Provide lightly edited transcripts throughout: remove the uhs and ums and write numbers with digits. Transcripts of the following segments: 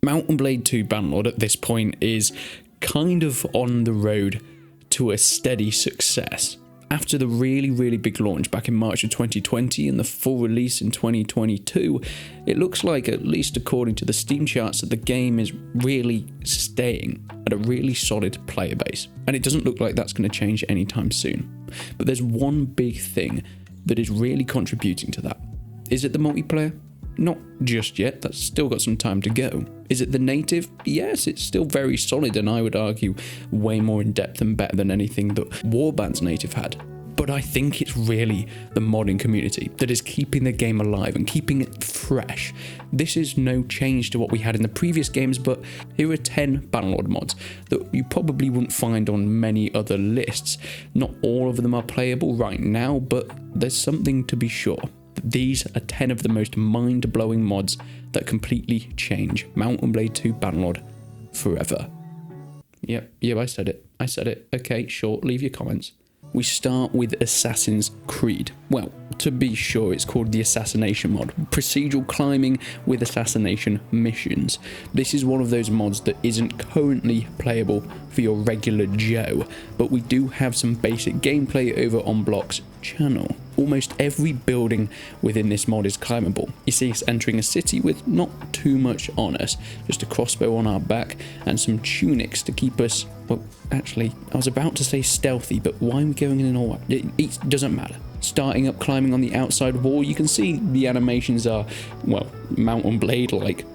Mount and Blade 2 Bannerlord at this point is kind of on the road to a steady success. After the really big launch back in March of 2020 and the full release in 2022, it looks like, at least according to the Steam charts, that the game is really staying at a really solid player base. And it doesn't look like that's going to change anytime soon. But there's one big thing that is really contributing to that. Is it the multiplayer? Not just yet, that's still got some time to go. Is it the native? Yes, it's still very solid, and I would argue way more in depth and better than anything that Warband's native had. But I think it's really the modding community that is keeping the game alive and keeping it fresh. This is no change to what we had in the previous games, but here are 10 Bannerlord mods that you probably wouldn't find on many other lists. Not all of them are playable right now, but there's something to be sure. These are 10 of the most mind-blowing mods that completely change Mount and Blade 2 Bannerlord forever. Yep, I said it. Okay, sure, leave your comments. We start with Assassin's Creed. Well, to be sure, it's called the Assassination mod. Procedural climbing with assassination missions. This is one of those mods that isn't currently playable for your regular Joe, but we do have some basic gameplay over on Block's channel. Almost every building within this mod is climbable. You see us entering a city with not too much on us, just a crossbow on our back and some tunics to keep us, well, actually, I was about to say stealthy, but why am I going in all white? It doesn't matter. Starting up climbing on the outside wall, you can see the animations are, well, Mount and Blade like,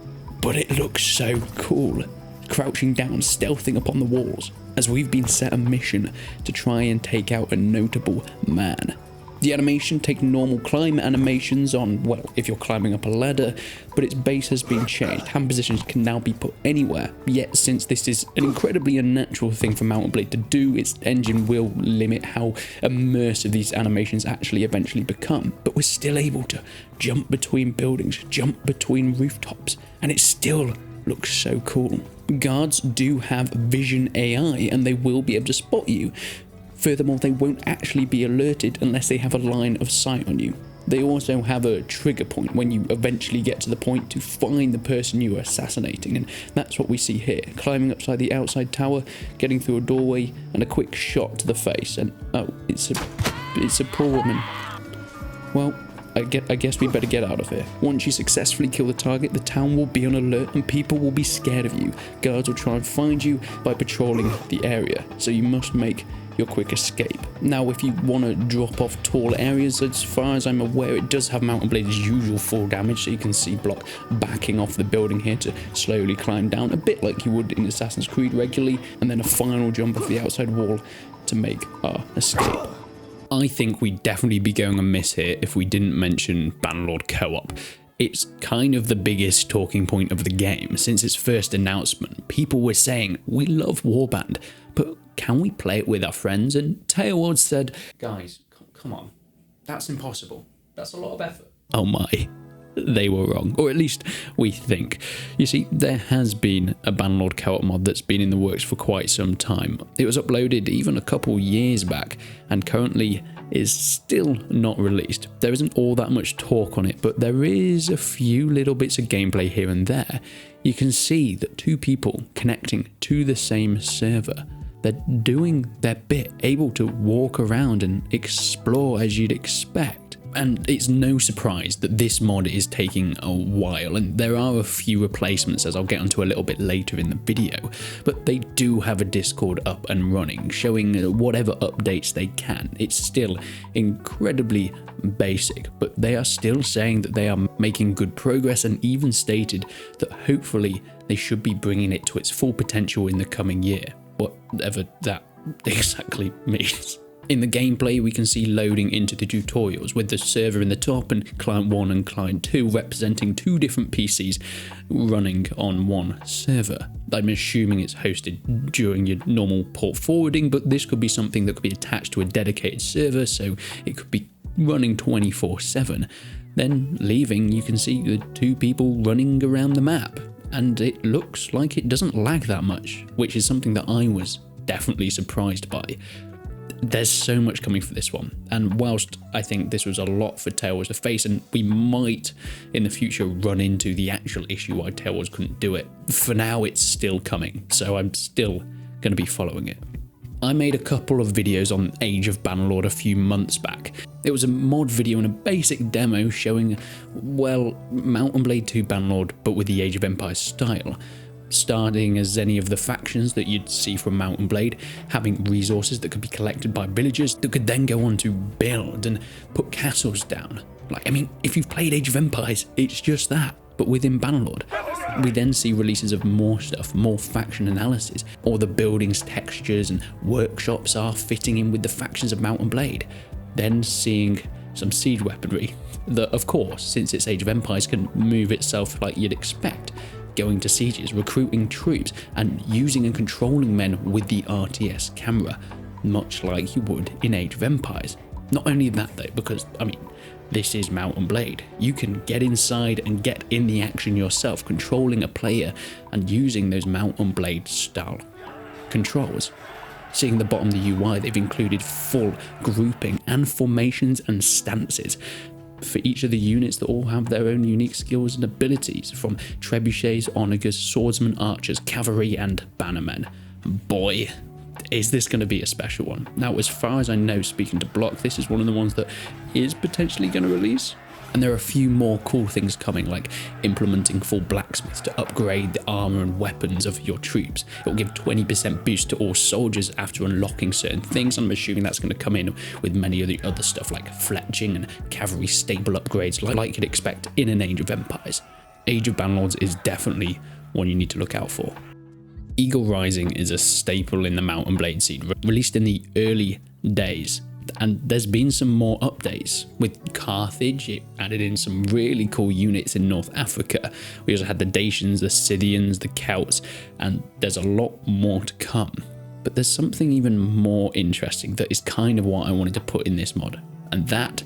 but it looks so cool. Crouching down, stealthing upon the walls, as we've been set a mission to try and take out a notable man. The animation take normal climb animations on, well, if you're climbing up a ladder, but its base has been changed. Hand positions can now be put anywhere, yet since this is an incredibly unnatural thing for Mount and Blade to do, its engine will limit how immersive these animations actually eventually become. But we're still able to jump between buildings, jump between rooftops, and it still looks so cool. Guards do have vision AI and they will be able to spot you. Furthermore, they won't actually be alerted unless they have a line of sight on you. They also have a trigger point when you eventually get to the point to find the person you are assassinating, and that's what we see here. Climbing upside the outside tower, getting through a doorway, and a quick shot to the face, and oh, it's a poor woman. Well, I guess we better get out of here. Once you successfully kill the target, the town will be on alert and people will be scared of you. Guards will try and find you by patrolling the area, so you must make your quick escape. Now, if you want to drop off tall areas, as far as I'm aware, it does have Mount and Blade's usual full damage, so you can see Block backing off the building here to slowly climb down, a bit like you would in Assassin's Creed regularly, and then a final jump off the outside wall to make our escape. I think we'd definitely be going amiss here if we didn't mention Bannerlord Co-op. It's kind of the biggest talking point of the game. Since its first announcement, people were saying, we love Warband, but can we play it with our friends? And Tailward said, guys, come on, that's impossible. That's a lot of effort. Oh my, they were wrong, or at least we think. You see, there has been a Bannerlord Co-op mod that's been in the works for quite some time. It was uploaded even a couple years back, and currently is still not released. There isn't all that much talk on it, but there is a few little bits of gameplay here and there. You can see that two people connecting to the same server. They're doing their bit, able to walk around and explore as you'd expect. And it's no surprise that this mod is taking a while, and there are a few replacements, as I'll get onto a little bit later in the video, but they do have a Discord up and running, showing whatever updates they can. It's still incredibly basic, but they are still saying that they are making good progress, and even stated that hopefully they should be bringing it to its full potential in the coming year, whatever that exactly means. In the gameplay, we can see loading into the tutorials with the server in the top and client 1 and client 2 representing two different PCs running on one server. I'm assuming it's hosted during your normal port forwarding, but this could be something that could be attached to a dedicated server, so it could be running 24/7. Then leaving, you can see the two people running around the map, and it looks like it doesn't lag that much, which is something that I was definitely surprised by. There's so much coming for this one, and whilst I think this was a lot for TaleWars to face, and we might in the future run into the actual issue why TaleWars couldn't do it, for now it's still coming, so I'm still going to be following it. I made a couple of videos on Age of Bannerlord a few months back. It was a mod video and a basic demo showing, well, Mount and Blade 2 Bannerlord, but with the Age of Empires style. Starting as any of the factions that you'd see from Mount and Blade, having resources that could be collected by villagers that could then go on to build and put castles down. Like, I mean, if you've played Age of Empires, it's just that, but within Bannerlord. We then see releases of more stuff, more faction analysis, all the buildings, textures and workshops are fitting in with the factions of Mount and Blade. Then seeing some siege weaponry that, of course, since it's Age of Empires, can move itself like you'd expect. Going to sieges, recruiting troops, and using and controlling men with the RTS camera, much like you would in Age of Empires. Not only that though, because, I mean, this is Mount and Blade. You can get inside and get in the action yourself, controlling a player and using those Mount and Blade style controls. Seeing the bottom of the UI, they've included full grouping and formations and stances for each of the units that all have their own unique skills and abilities, from trebuchets, onagers, swordsmen, archers, cavalry and bannermen. Boy, is this going to be a special one. Now, as far as I know, speaking to Block, this is one of the ones that is potentially going to release. And there are a few more cool things coming, like implementing full blacksmiths to upgrade the armor and weapons of your troops. It will give 20% boost to all soldiers after unlocking certain things. I'm assuming that's going to come in with many of the other stuff like fletching and cavalry staple upgrades like you'd expect in an Age of Empires. Age of Bannerlords is definitely one you need to look out for. Eagle Rising is a staple in the Mount and Blade seed, released in the early days. And there's been some more updates. With Carthage, it added in some really cool units in North Africa. We also had the Dacians, the Scythians, the Celts, and there's a lot more to come. But there's something even more interesting that is kind of what I wanted to put in this mod. And that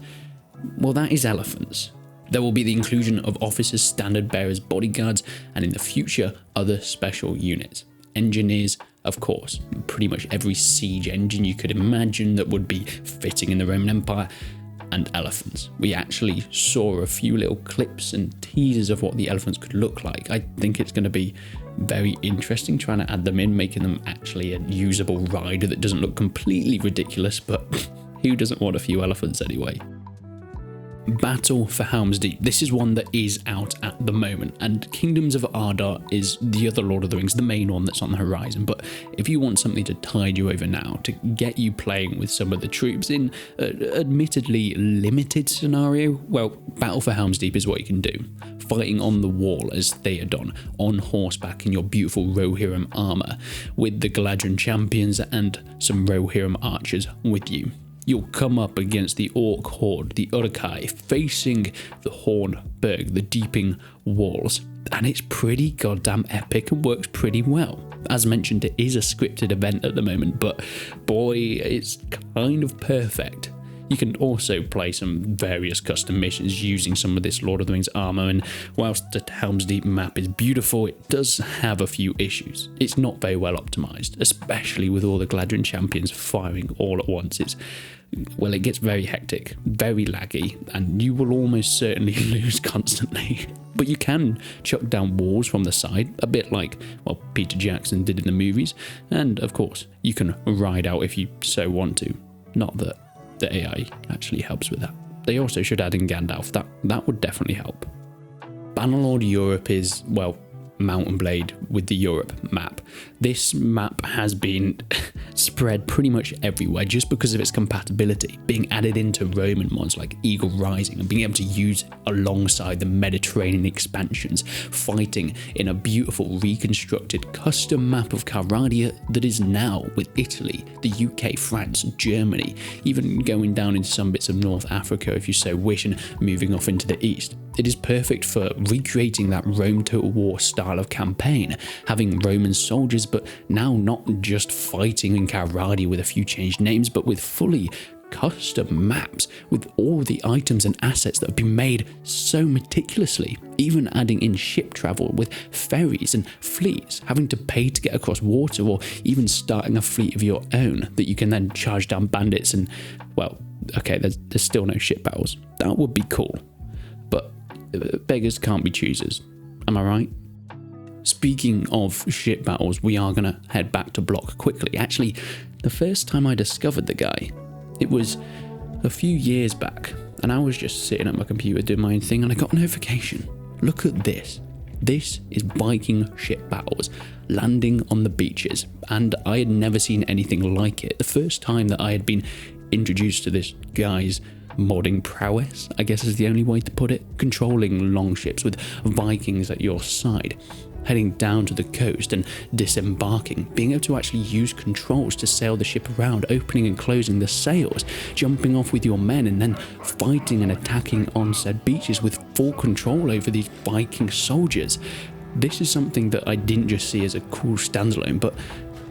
is elephants. There will be the inclusion of officers, standard bearers, bodyguards, and in the future, other special units. Engineers, of course, pretty much every siege engine you could imagine that would be fitting in the Roman Empire, and elephants. We actually saw a few little clips and teasers of what the elephants could look like. I think it's going to be very interesting trying to add them in, making them actually a usable rider that doesn't look completely ridiculous, but who doesn't want a few elephants anyway? Battle for Helms Deep. This is one that is out at the moment, and Kingdoms of Ardar is the other Lord of the Rings, the main one that's on the horizon. But if you want something to tide you over now, to get you playing with some of the troops in an admittedly limited scenario, well, Battle for Helms Deep is what you can do. Fighting on the wall as Theoden, on horseback in your beautiful Rohirrim armour, with the Galadriel champions and some Rohirrim archers with you. You'll come up against the Orc Horde, the Uruk-hai, facing the Hornburg, the Deeping Walls, and it's pretty goddamn epic and works pretty well. As mentioned, it is a scripted event at the moment, but boy, it's kind of perfect. You can also play some various custom missions using some of this Lord of the Rings armour, and whilst the Helms Deep map is beautiful, it does have a few issues. It's not very well optimised, especially with all the Galadriel champions firing all at once. It gets very hectic, very laggy, and you will almost certainly lose constantly. But you can chuck down walls from the side, a bit like, well, Peter Jackson did in the movies, and of course, you can ride out if you so want to. Not that the AI actually helps with that. They also should add in Gandalf, that would definitely help. Bannerlord Europe is, well, Mount and Blade with the Europe map. This map has been spread pretty much everywhere just because of its compatibility, being added into Roman mods like Eagle Rising and being able to use it alongside the Mediterranean expansions, fighting in a beautiful reconstructed custom map of Calradia that is now with Italy, the UK, France, Germany, even going down into some bits of North Africa if you so wish, and moving off into the east. It is perfect for recreating that Rome Total War style of campaign, having Roman soldiers, but now not just fighting in Calradia with a few changed names, but with fully custom maps with all the items and assets that have been made so meticulously, even adding in ship travel with ferries and fleets, having to pay to get across water, or even starting a fleet of your own that you can then charge down bandits and, well, okay, there's still no ship battles. That would be cool, but beggars can't be choosers, am I right? Speaking of ship battles, we are going to head back to Block quickly. Actually, the first time I discovered the guy, it was a few years back, and I was just sitting at my computer doing my own thing, and I got a notification. Look at this. This is Viking ship battles landing on the beaches, and I had never seen anything like it. The first time that I had been introduced to this guy's modding prowess, I guess is the only way to put it. Controlling longships with Vikings at your side, heading down to the coast and disembarking, being able to actually use controls to sail the ship around, opening and closing the sails, jumping off with your men, and then fighting and attacking on said beaches with full control over these Viking soldiers. This is something that I didn't just see as a cool standalone, but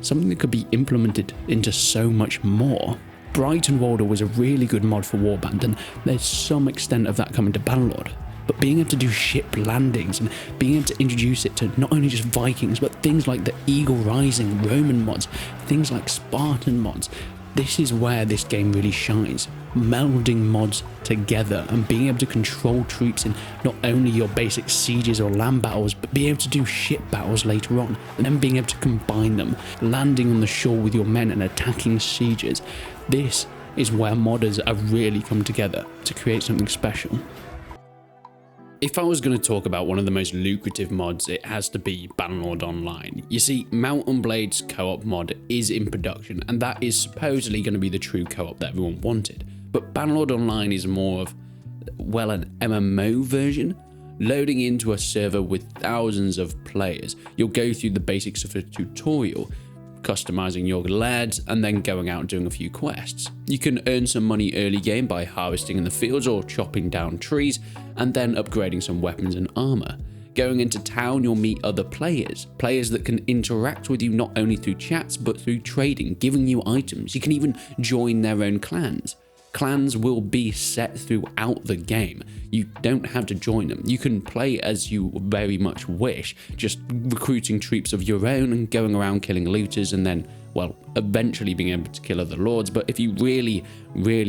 something that could be implemented into so much more. Brighton Walder was a really good mod for Warband, and there's some extent of that coming to Bannerlord. But being able to do ship landings and being able to introduce it to not only just Vikings, but things like the Eagle Rising Roman mods, things like Spartan mods, this is where this game really shines. Melding mods together and being able to control troops in not only your basic sieges or land battles, but being able to do ship battles later on, and then being able to combine them, landing on the shore with your men and attacking sieges. This is where modders have really come together to create something special. If I was going to talk about one of the most lucrative mods, it has to be Bannerlord Online. You see, Mount and Blade's co-op mod is in production, and that is supposedly going to be the true co-op that everyone wanted. But Bannerlord Online is more of, well, an MMO version. Loading into a server with thousands of players, you'll go through the basics of a tutorial, customizing your lads, and then going out and doing a few quests. You can earn some money early game by harvesting in the fields or chopping down trees, and then upgrading some weapons and armor. Going into town, you'll meet other players that can interact with you not only through chats, but through trading, giving you items. You can even join their own clans. Clans will be set throughout the game. You don't have to join them. You can play as you very much wish, just recruiting troops of your own and going around killing looters, and then, well, eventually being able to kill other lords. But if you really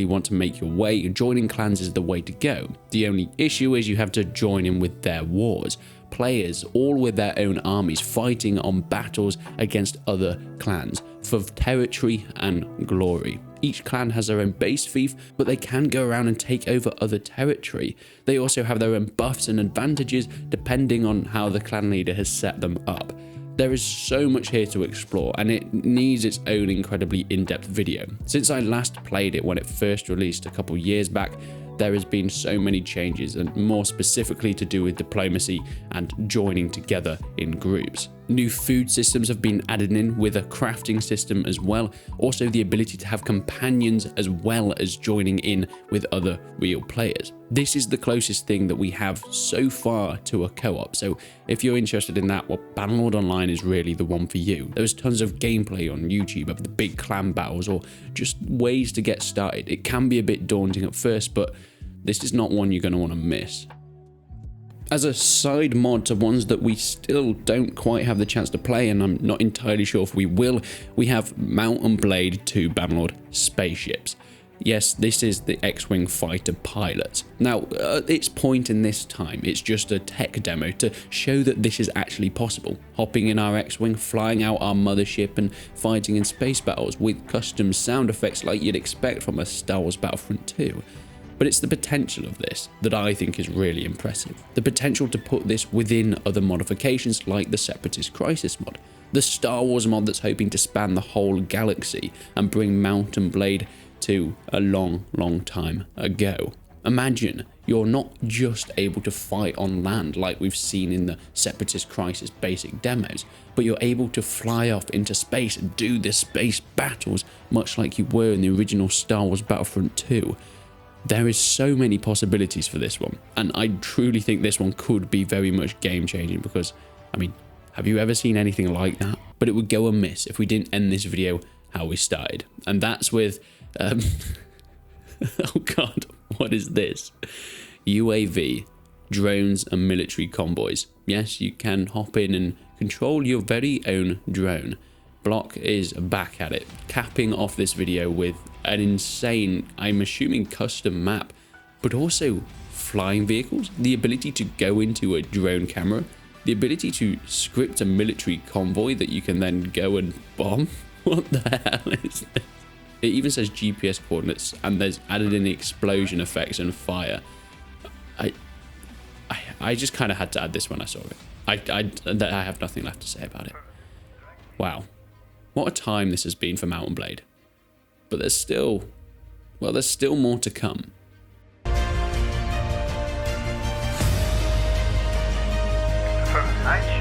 want to make your way, joining clans is the way to go. The only issue is you have to join in with their wars. Players, all with their own armies, fighting on battles against other clans for territory and glory. Each clan has their own base fief, but they can go around and take over other territory. They also have their own buffs and advantages depending on how the clan leader has set them up. There is so much here to explore, and it needs its own incredibly in-depth video. Since I last played it when it first released a couple years back, there has been so many changes, and more specifically to do with diplomacy and joining together in groups. New food systems have been added in with a crafting system as well. Also the ability to have companions as well as joining in with other real players. This is the closest thing that we have so far to a co-op. So if you're interested in that, well, Bannerlord Online is really the one for you. There's tons of gameplay on YouTube of the big clan battles or just ways to get started. It can be a bit daunting at first, but this is not one you're going to want to miss. As a side mod to ones that we still don't quite have the chance to play, and I'm not entirely sure if we will, we have Mount and Blade 2 Bannerlord spaceships. Yes, this is the X-Wing fighter pilots. Now, at its point in this time, it's just a tech demo to show that this is actually possible. Hopping in our X-Wing, flying out our mothership, and fighting in space battles with custom sound effects like you'd expect from a Star Wars Battlefront 2. But it's the potential of this that I think is really impressive. The potential to put this within other modifications like the Separatist Crisis mod, the Star Wars mod that's hoping to span the whole galaxy and bring Mount and Blade to a long time ago. Imagine you're not just able to fight on land like we've seen in the Separatist Crisis basic demos, but you're able to fly off into space and do the space battles much like you were in the original Star Wars Battlefront 2. There is so many possibilities for this one, and I truly think this one could be very much game-changing because, I mean, have you ever seen anything like that? But it would go amiss if we didn't end this video how we started, and that's with Oh god, what is this? UAV, drones and military convoys. Yes, you can hop in and control your very own drone. Block is back at it, capping off this video with an insane, I'm assuming custom map, but also flying vehicles, the ability to go into a drone camera, the ability to script a military convoy that you can then go and bomb. What the hell is this? It even says GPS coordinates, and there's added in the explosion effects and fire. I just kind of had to add this when I saw it. I have nothing left to say about it. Wow. What a time this has been for Mount and Blade. But there's still more to come. From night